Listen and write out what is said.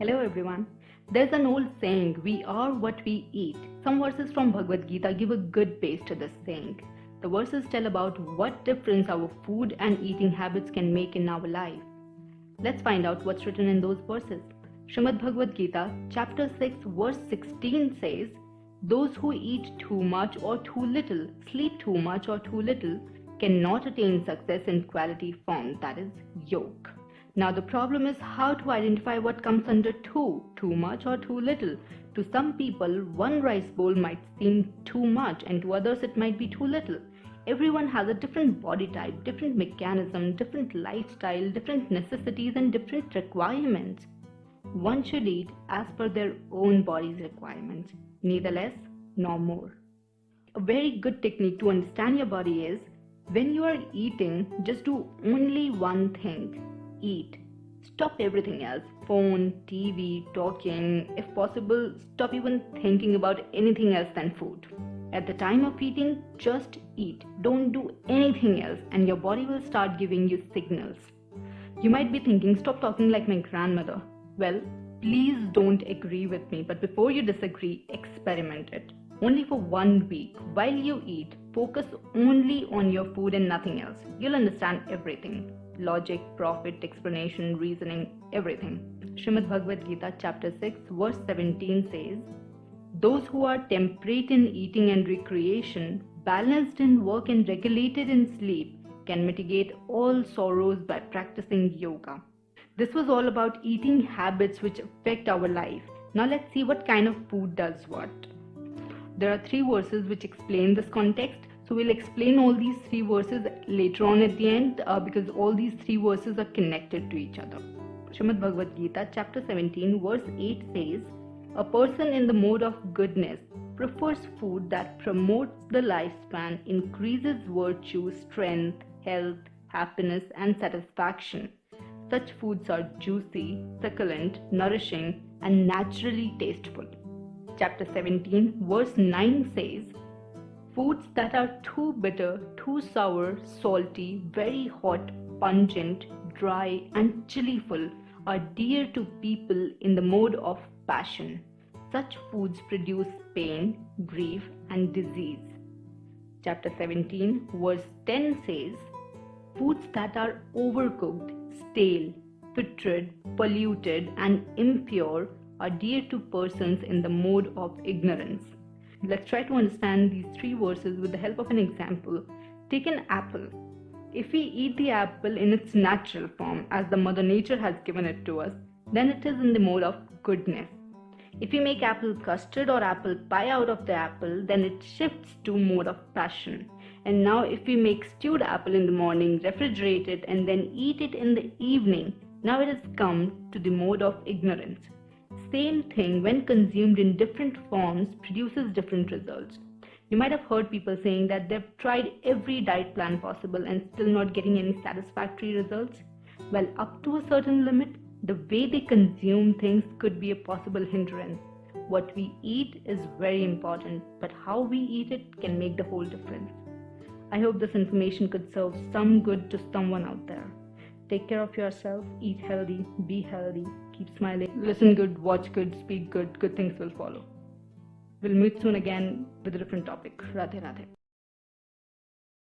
Hello everyone. There's an old saying, we are what we eat. Some verses from Bhagavad Gita give a good base to this saying. The verses tell about what difference our food and eating habits can make in our life. Let's find out what's written in those verses. Shrimad Bhagavad Gita, chapter 6, verse 16 says, those who eat too much or too little, sleep too much or too little, cannot attain success in quality form, that is, yoga. Now the problem is how to identify what comes under too much or too little. To some people, one rice bowl might seem too much, and to others it might be too little. Everyone has a different body type, different mechanism, different lifestyle, different necessities and different requirements. One should eat as per their own body's requirements, neither less nor more. A very good technique to understand your body is, when you are eating, just do only one thing. Eat. Stop everything else. Phone, TV, talking. If possible, stop even thinking about anything else than food. At the time of eating, just eat. Don't do anything else, and your body will start giving you signals. You might be thinking, stop talking like my grandmother. Well, please don't agree with me, but before you disagree, experiment it. Only for 1 week, while you eat, focus only on your food and nothing else. You'll understand everything. Logic, profit, explanation, reasoning, everything. Shrimad Bhagavad Gita chapter 6 verse 17 says, those who are temperate in eating and recreation, balanced in work and regulated in sleep, can mitigate all sorrows by practicing yoga. This was all about eating habits which affect our life. Now let's see what kind of food does what. There are 3 verses which explain this context. So we'll explain all these 3 verses later on at the end because all these 3 verses are connected to each other. Shrimad Bhagavad Gita chapter 17 verse 8 says, a person in the mode of goodness prefers food that promotes the lifespan, increases virtue, strength, health, happiness and satisfaction. Such foods are juicy, succulent, nourishing and naturally tasteful. Chapter 17 verse 9 says, foods that are too bitter, too sour, salty, very hot, pungent, dry and chillyful are dear to people in the mode of passion. Such foods produce pain, grief and disease. Chapter 17 verse 10 says, foods that are overcooked, stale, putrid, polluted and impure are dear to persons in the mode of ignorance. Let's try to understand these 3 verses with the help of an example. Take an apple. If we eat the apple in its natural form, as the Mother Nature has given it to us, then it is in the mode of goodness. If we make apple custard or apple pie out of the apple, then it shifts to mode of passion. And now if we make stewed apple in the morning, refrigerate it and then eat it in the evening, now it has come to the mode of ignorance. Same thing, when consumed in different forms, produces different results. You might have heard people saying that they've tried every diet plan possible and still not getting any satisfactory results. Well, up to a certain limit, the way they consume things could be a possible hindrance. What we eat is very important, but how we eat it can make the whole difference. I hope this information could serve some good to someone out there. Take care of yourself, eat healthy, be healthy, keep smiling, listen good, watch good, speak good, good things will follow. We'll meet soon again with a different topic. Radhe Radhe.